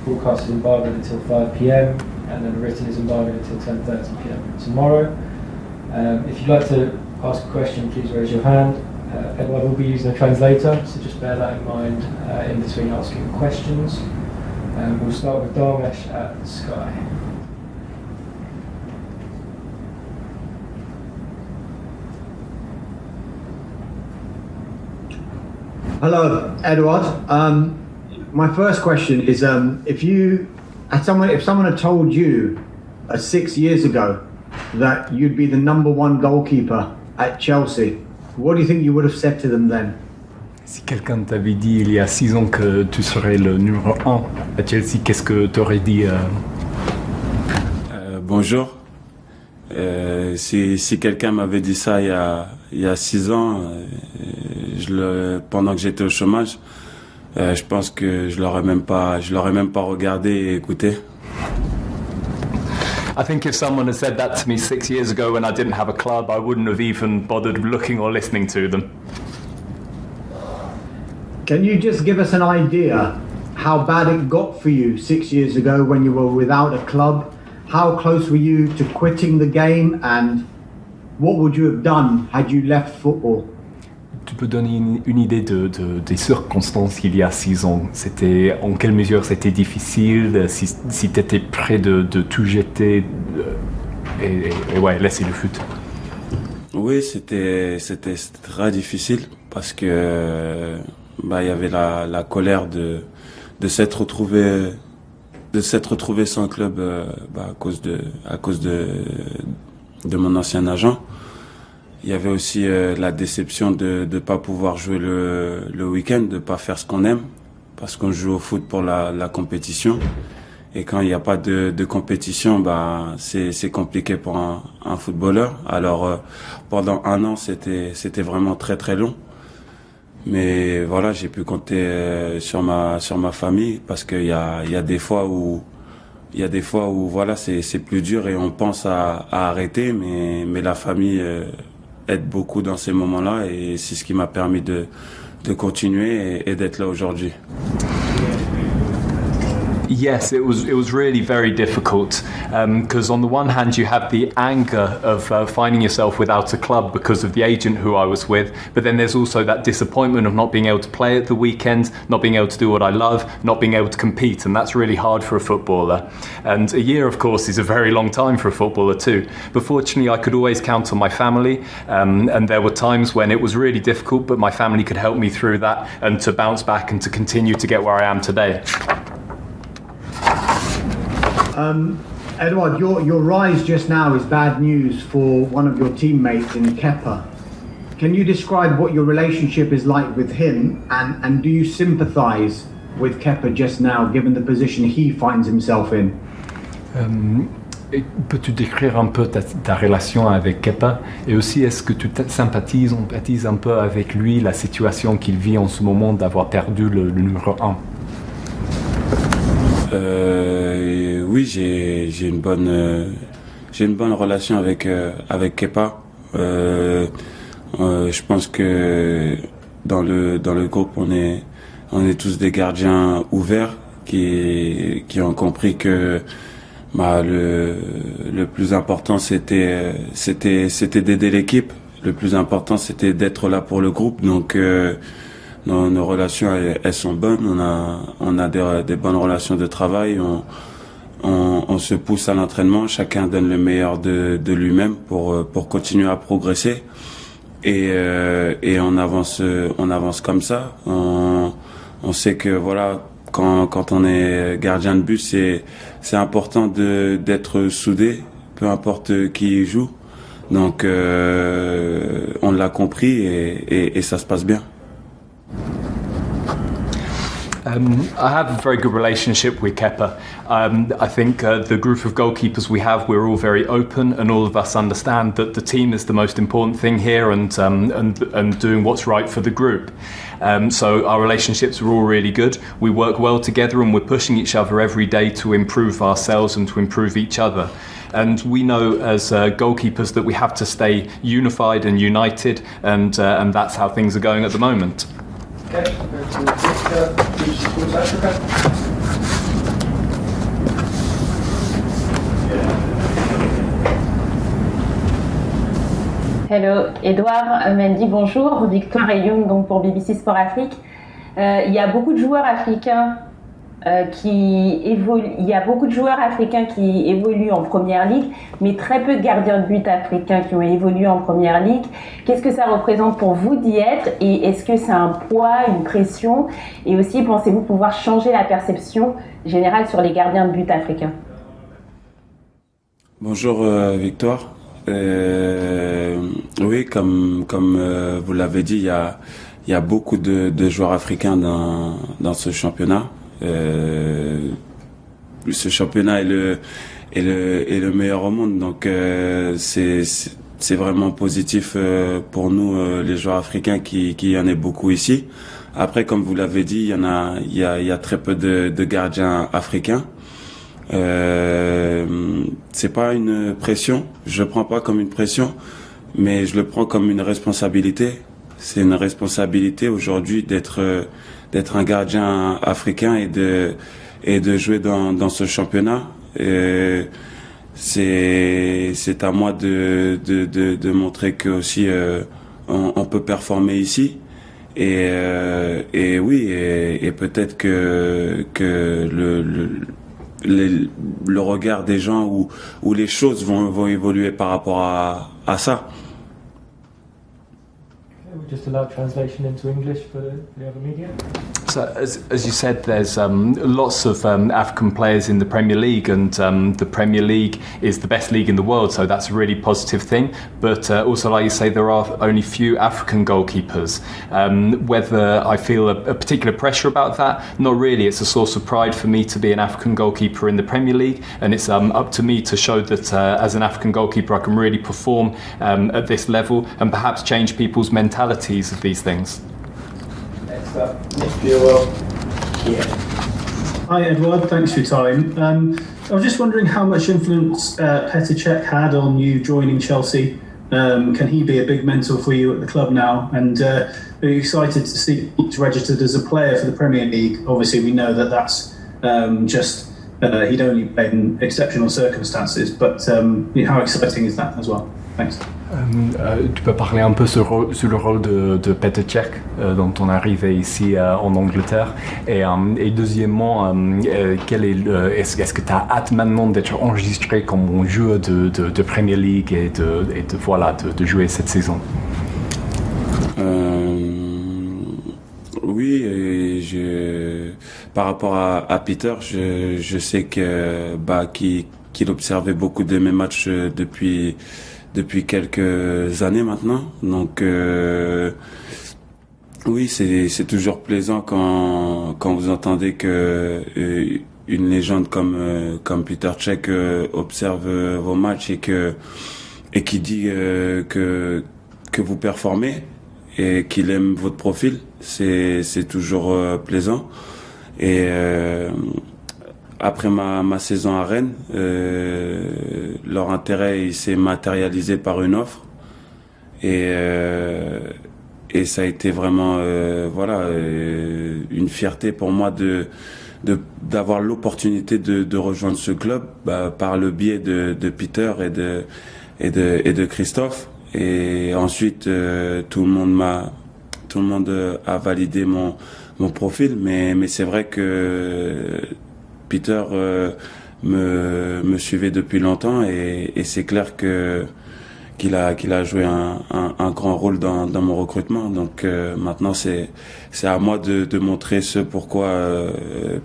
Broadcast is embargoed until 5 p.m. and then the written is embargoed until 10:30 p.m. tomorrow. If you'd like to ask a question, please raise your hand. Edouard will be using a translator, so just bear that in mind in between asking questions. We'll start with Darmesh at Sky. Hello, Edouard. My first question is, if someone had told you 6 years ago that you'd be the number one goalkeeper at Chelsea, what do you think you would have said to them then? Si quelqu'un t'avait dit il y a 6 ans que tu serais le numéro 1 à Chelsea, qu'est-ce que tu aurais dit? Bonjour. Si quelqu'un m'avait dit ça il y a 6 ans, pendant que j'étais au chômage, je pense que je l'aurais même pas regardé et écouté. I think if someone had said that to me 6 years ago when I didn't have a club, I wouldn't have even bothered looking or listening to them. Can you just give us an idea how bad it got for you 6 years ago when you were without a club? How close were you to quitting the game, and what would you have done had you left football? Tu peux donner une idée des circonstances il y a 6 ans. En quelle mesure c'était difficile, si tu étais prêt de tout jeter et ouais, laisser le foot? Oui, c'était très difficile parce que il y avait la colère de s'être retrouvé sans club à cause de mon ancien agent. Il y avait aussi la déception de ne pas pouvoir jouer le week-end, de ne pas faire ce qu'on aime, parce qu'on joue au foot pour la compétition. Et quand il n'y a pas de compétition, c'est compliqué pour un footballeur. Alors pendant 1 an, c'était vraiment très très long. Mais voilà, j'ai pu compter sur ma famille, parce qu'il y a des fois où voilà, c'est plus dur et on pense à arrêter, mais la famille aide beaucoup dans ces moments-là, et c'est ce qui m'a permis de continuer et d'être là aujourd'hui. Yes, it was really very difficult because on the one hand you have the anger of finding yourself without a club because of the agent who I was with, but then there's also that disappointment of not being able to play at the weekend, not being able to do what I love, not being able to compete, and that's really hard for a footballer. And a year, of course, is a very long time for a footballer too. But fortunately, I could always count on my family, and there were times when it was really difficult, but my family could help me through that and to bounce back and to continue to get where I am today. Edouard, your rise just now is bad news for one of your teammates in Kepa. Can you describe what your relationship is like with him, and do you sympathise with Kepa just now, given the position he finds himself in? Peux-tu décrire un peu ta relation avec Kepa, et aussi est-ce que tu empathises un peu avec lui, la situation qu'il vit en ce moment d'avoir perdu le numéro 1? Oui, j'ai une bonne relation avec Kepa. Je pense que dans le groupe on est tous des gardiens ouverts qui ont compris que le plus important c'était d'aider l'équipe. Le plus important c'était d'être là pour le groupe. Donc nos relations elles sont bonnes. On a des bonnes relations de travail. On se pousse à l'entraînement. Chacun donne le meilleur de lui-même pour continuer à progresser. Et on avance comme ça. On sait que voilà, quand on est gardien de but, c'est important d'être soudé, peu importe qui joue. Donc on l'a compris et ça se passe bien. I have a very good relationship with Kepa. I think the group of goalkeepers we have, we're all very open, and all of us understand that the team is the most important thing here, and doing what's right for the group. So our relationships are all really good. We work well together, and we're pushing each other every day to improve ourselves and to improve each other. And we know as goalkeepers that we have to stay unified and united, and that's how things are going at the moment. Okay, go to Victor, BeanymanSports Africa. Hello, Edouard Mendy, bonjour. Victoire et Young donc pour BBC Sport Afrique. Il y a beaucoup de joueurs africains qui évoluent en première ligue, mais très peu de gardiens de but africains qui ont évolué en première ligue. Qu'est-ce que ça représente pour vous d'y être et est-ce que c'est un poids, une pression? Et aussi, pensez-vous pouvoir changer la perception générale sur les gardiens de but africains? Bonjour Victoire. Oui, comme vous l'avez dit, il y a beaucoup de joueurs africains dans ce championnat. Ce championnat est le meilleur au monde, donc c'est vraiment positif pour nous les joueurs africains qu'il y en ait beaucoup ici. Après, comme vous l'avez dit, il y a très peu de gardiens africains. C'est pas une pression, je le prends pas comme une pression, mais je le prends comme une responsabilité. C'est une responsabilité aujourd'hui d'être un gardien africain et de jouer dans ce championnat. C'est à moi de montrer que aussi on peut performer ici. Et oui, et peut-être que le regard des gens ou les choses vont évoluer par rapport à ça. We'll just allow translation into English for the other media. So, as you said, there's lots of African players in the Premier League, and the Premier League is the best league in the world, so that's a really positive thing. But also, like you say, there are only few African goalkeepers. Whether I feel a particular pressure about that, not really. It's a source of pride for me to be an African goalkeeper in the Premier League, and it's up to me to show that as an African goalkeeper I can really perform at this level and perhaps change people's mentalities of these things. Next up, Nick Buell. Yeah. Hi Edouard, thanks for your time. I was just wondering how much influence Petr Cech had on you joining Chelsea. Can he be a big mentor for you at the club now? And are you excited to see he's registered as a player for the Premier League? Obviously we know that that's he'd only played in exceptional circumstances, but how exciting is that as well? Thanks. Tu peux parler un peu sur le rôle de Petr Cech dans ton arrivée ici en Angleterre et deuxièmement est-ce que tu as hâte maintenant d'être enregistré comme un joueur de Premier League et de jouer cette saison? Oui, par rapport à Peter, je sais que qu'il observait beaucoup de mes matchs depuis quelques années maintenant. Donc oui, c'est toujours plaisant quand vous entendez que une légende comme Petr Cech observe vos matchs et qui dit que vous performez et qu'il aime votre profil. C'est toujours plaisant. Et après ma saison à Rennes, leur intérêt il s'est matérialisé par une offre et ça a été vraiment une fierté pour moi d'avoir l'opportunité de rejoindre ce club par le biais de Peter et de Christophe. Et ensuite tout le monde a validé mon profil, mais c'est vrai que Peter me suivait depuis longtemps et c'est clair qu'il a joué un grand rôle dans mon recrutement. Donc maintenant c'est à moi de montrer ce pourquoi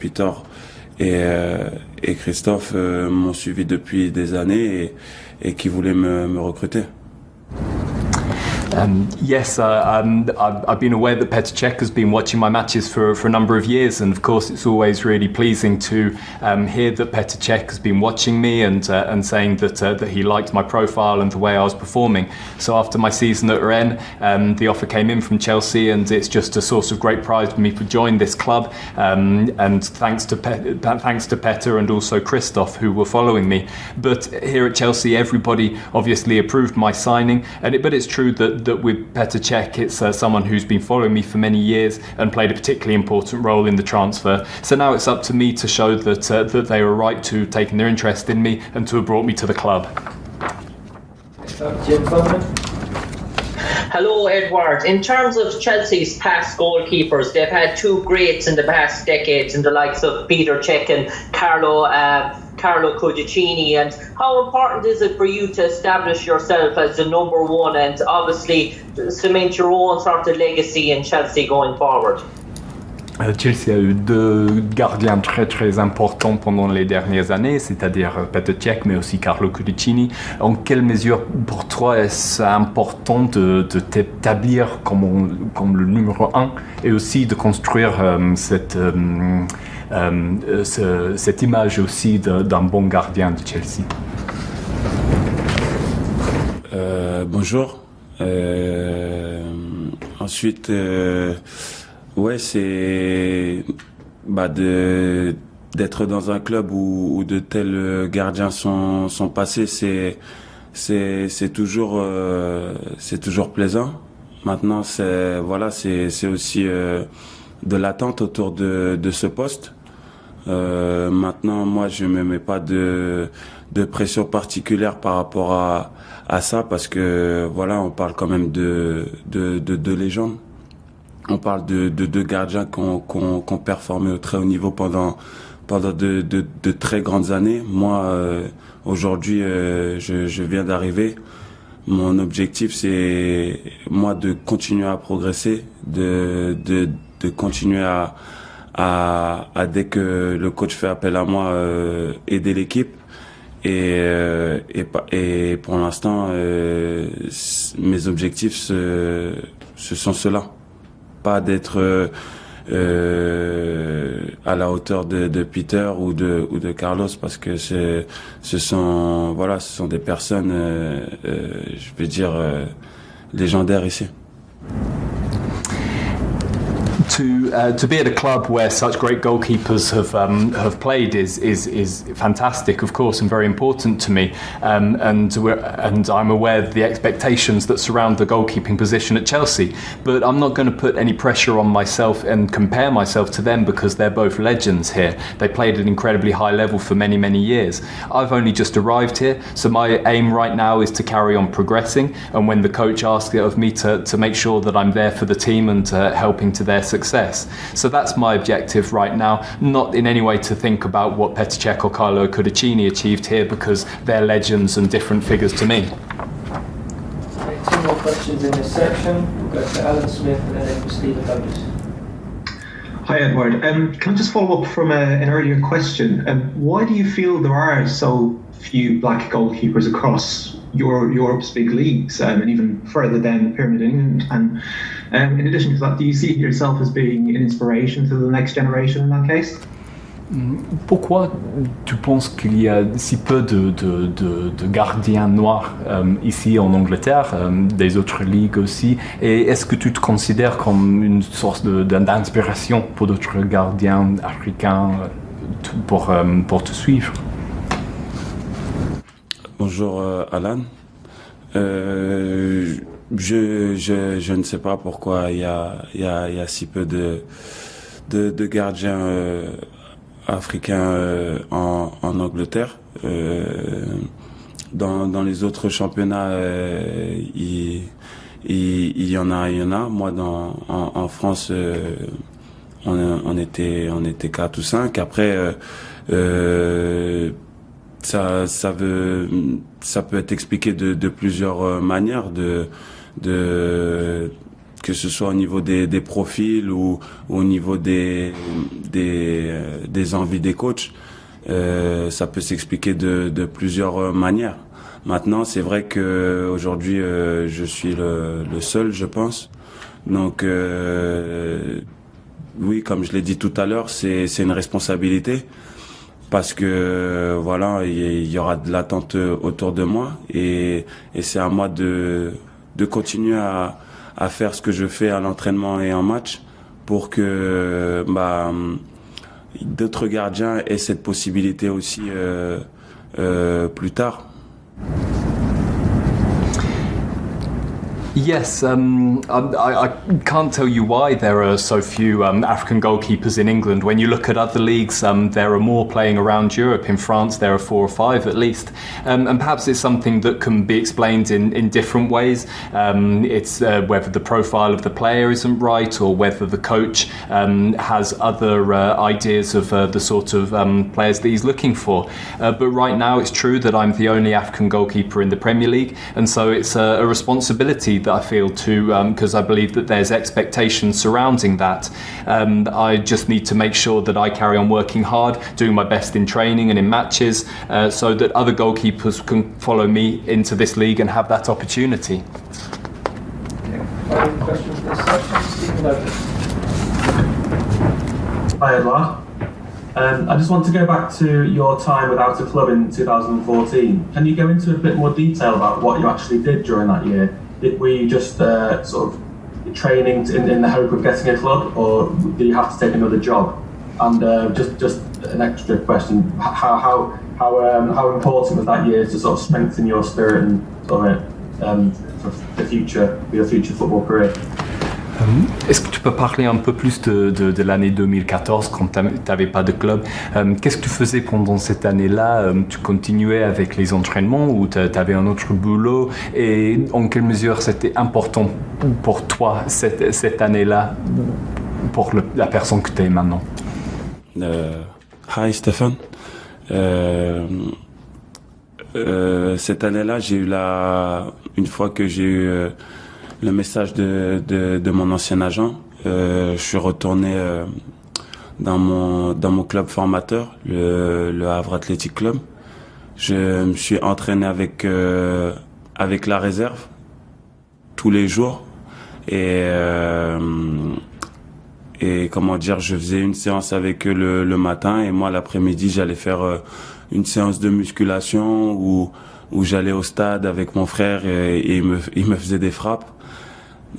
Peter et Christophe m'ont suivi depuis des années et qui voulaient me recruter. Yes, I've been aware that Petr Cech has been watching my matches for a number of years, and of course it's always really pleasing to hear that Petr Cech has been watching me and saying that he liked my profile and the way I was performing. So after my season at Rennes, the offer came in from Chelsea, and it's just a source of great pride for me to join this club. And thanks to Petr and also Christophe, who were following me. But here at Chelsea, everybody obviously approved my signing, but it's true that with Petr Cech, it's someone who's been following me for many years and played a particularly important role in the transfer. So now it's up to me to show that they were right to taking their interest in me and to have brought me to the club. Next up, Jim Furman. Hello, Edward. In terms of Chelsea's past goalkeepers, they've had two greats in the past decades, in the likes of Peter Cech and Carlo Cudicini. And how important is it for you to establish yourself as the number one and obviously cement your own sort of legacy in Chelsea going forward? Chelsea a eu deux gardiens très très importants pendant les dernières années, c'est-à-dire Petr Cech mais aussi Carlo Cudicini. En quelle mesure pour toi est-ce important de t'établir comme le numéro un et aussi de construire cette image aussi d'un bon gardien de Chelsea? Bonjour. Ensuite, ouais, c'est d'être dans un club où de tels gardiens sont passés, c'est toujours plaisant. Maintenant, c'est aussi de l'attente autour de ce poste. Maintenant, moi, je me mets pas de pression particulière par rapport à ça parce que voilà, on parle quand même de légendes. On parle de deux gardiens qui ont performé au très haut niveau pendant de très grandes années. Moi, aujourd'hui, je viens d'arriver. Mon objectif, c'est moi de continuer à progresser, de continuer à dès que le coach fait appel à moi, aider l'équipe. Et pour l'instant, mes objectifs, ce sont ceux-là. Pas d'être à la hauteur de Peter ou de Carlos parce que ce sont des personnes je vais dire légendaires ici. To be at a club where such great goalkeepers have played is fantastic, of course, and very important to me. And I'm aware of the expectations that surround the goalkeeping position at Chelsea. But I'm not going to put any pressure on myself and compare myself to them because they're both legends here. They played at an incredibly high level for many, many years. I've only just arrived here, so my aim right now is to carry on progressing. And when the coach asks of me to make sure that I'm there for the team and helping to their success. So that's my objective right now, not in any way to think about what Petr Cech or Carlo Cudicini achieved here because they're legends and different figures to me. Okay, two more questions in this section. We'll go to Alan Smith and then Stephen Douglas. Hi Edward, can I just follow up from an earlier question? Why do you feel there are so few black goalkeepers across Europe's big leagues and even further down the pyramid in England? And in addition to that, do you see yourself as being an inspiration to the next generation in that case? Pourquoi tu penses qu'il y a si peu de gardiens noirs ici en Angleterre, des autres ligues aussi, et est-ce que tu te considères comme une source d'inspiration pour d'autres gardiens africains pour te suivre? Bonjour Alan. Je ne sais pas pourquoi il y a si peu de gardiens africains en Angleterre. Dans les autres championnats, il y en a. Moi, en France, on était 4 ou 5. Après, ça peut être expliqué de plusieurs manières, que ce soit au niveau des profils ou au niveau des envies des coachs. Ça peut s'expliquer de plusieurs manières. Maintenant, c'est vrai que aujourd'hui, je suis le seul, je pense. Donc, oui, comme je l'ai dit tout à l'heure, c'est une responsabilité. Parce que voilà, il y aura de l'attente autour de moi et c'est à moi de continuer à faire ce que je fais à l'entraînement et en match pour que d'autres gardiens aient cette possibilité aussi plus tard. Yes, I can't tell you why there are so few African goalkeepers in England. When you look at other leagues, there are more playing around Europe. In France, there are 4 or 5 at least. And perhaps it's something that can be explained in different ways. It's whether the profile of the player isn't right, or whether the coach has other ideas of the sort of players that he's looking for. But right now, it's true that I'm the only African goalkeeper in the Premier League, and so it's a responsibility that I feel too, because I believe that there's expectations surrounding that. I just need to make sure that I carry on working hard, doing my best in training and in matches, so that other goalkeepers can follow me into this league and have that opportunity. Any questions for this section? Stephen Lopez. Hi Edouard. I just want to go back to your time without a club in 2014. Can you go into a bit more detail about what you actually did during that year? Were you just sort of training in the hope of getting a club, or did you have to take another job? And just an extra question: how important was that year to sort of strengthen your spirit and sort of for the future, for your future football career? Est-ce que tu peux parler un peu plus de l'année 2014 quand tu n'avais pas de club? Qu'est-ce que tu faisais pendant cette année-là? Tu continuais avec les entraînements ou tu avais un autre boulot? Et en quelle mesure c'était important pour toi cette année-là, pour la personne que tu es maintenant? Hi Stéphane. Cette année-là, j'ai eu une fois que j'ai eu le message de mon ancien agent, je suis retourné dans mon club formateur, le Havre Athletic Club. Je me suis entraîné avec la réserve tous les jours et comment dire, je faisais une séance avec eux le matin, et moi l'après-midi j'allais faire une séance de musculation où j'allais au stade avec mon frère et il me faisait des frappes.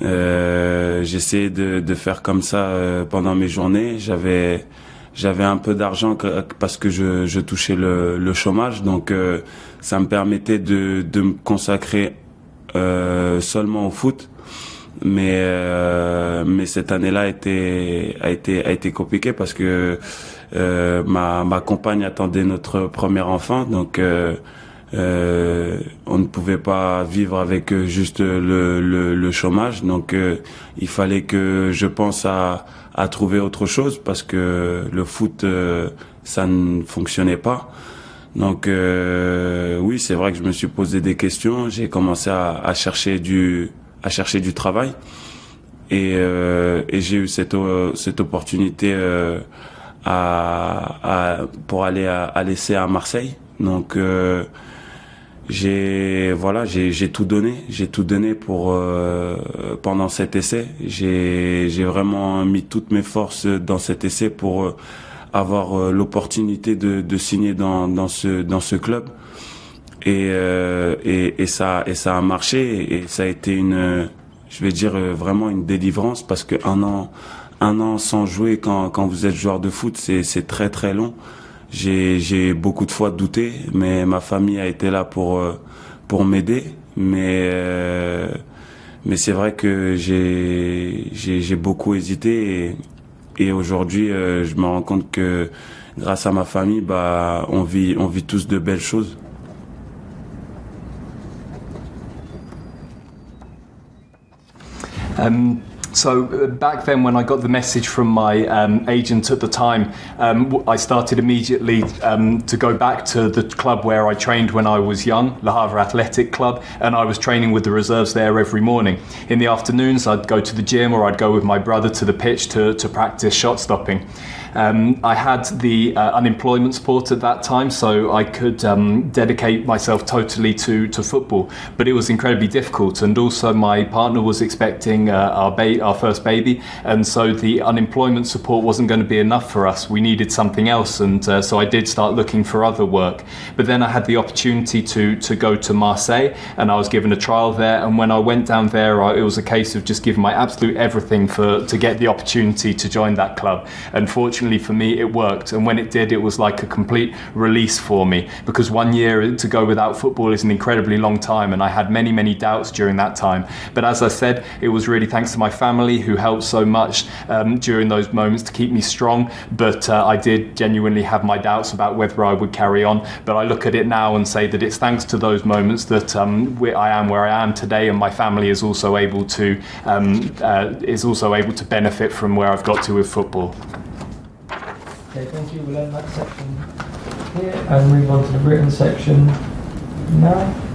J'essayais de faire comme ça pendant mes journées. J'avais un peu d'argent parce que je touchais le chômage, donc ça me permettait de me consacrer seulement au foot. Mais cette année-là a été compliquée parce que ma compagne attendait notre premier enfant, donc on ne pouvait pas vivre avec juste le chômage, donc il fallait que je pense à trouver autre chose parce que le foot ça ne fonctionnait pas. Donc oui, c'est vrai que je me suis posé des questions, j'ai commencé à chercher du travail et j'ai eu cette opportunité pour aller à l'essai à Marseille. Donc j'ai tout donné pour pendant cet essai. J'ai vraiment mis toutes mes forces dans cet essai pour avoir l'opportunité de signer dans ce club. Et ça a marché, et ça a été vraiment une délivrance, parce que un an sans jouer quand vous êtes joueur de foot, c'est très très long. J'ai beaucoup de fois douté, mais ma famille a été là pour m'aider. Mais c'est vrai que j'ai beaucoup hésité, et aujourd'hui je me rends compte que grâce à ma famille, on vit tous de belles choses. So back then, when I got the message from my agent at the time, I started immediately to go back to the club where I trained when I was young, Le Havre Athletic Club, and I was training with the reserves there every morning. In the afternoons, I'd go to the gym, or I'd go with my brother to the pitch to practice shot stopping. I had the unemployment support at that time, so I could dedicate myself totally to football, but it was incredibly difficult, and also my partner was expecting our first baby, and so the unemployment support wasn't going to be enough for us. We needed something else, and so I did start looking for other work. But then I had the opportunity to go to Marseille, and I was given a trial there, and when I went down there, it was a case of just giving my absolute everything to get the opportunity to join that club. Unfortunately, fortunately for me, it worked. And when it did, it was like a complete release for me, because 1 year to go without football is an incredibly long time, and I had many, many doubts during that time. But as I said, it was really thanks to my family who helped so much during those moments to keep me strong. But I did genuinely have my doubts about whether I would carry on. But I look at it now and say that it's thanks to those moments that I am where I am today, and my family is also able to benefit from where I've got to with football. Okay, thank you. We'll end that section here and move on to the written section now.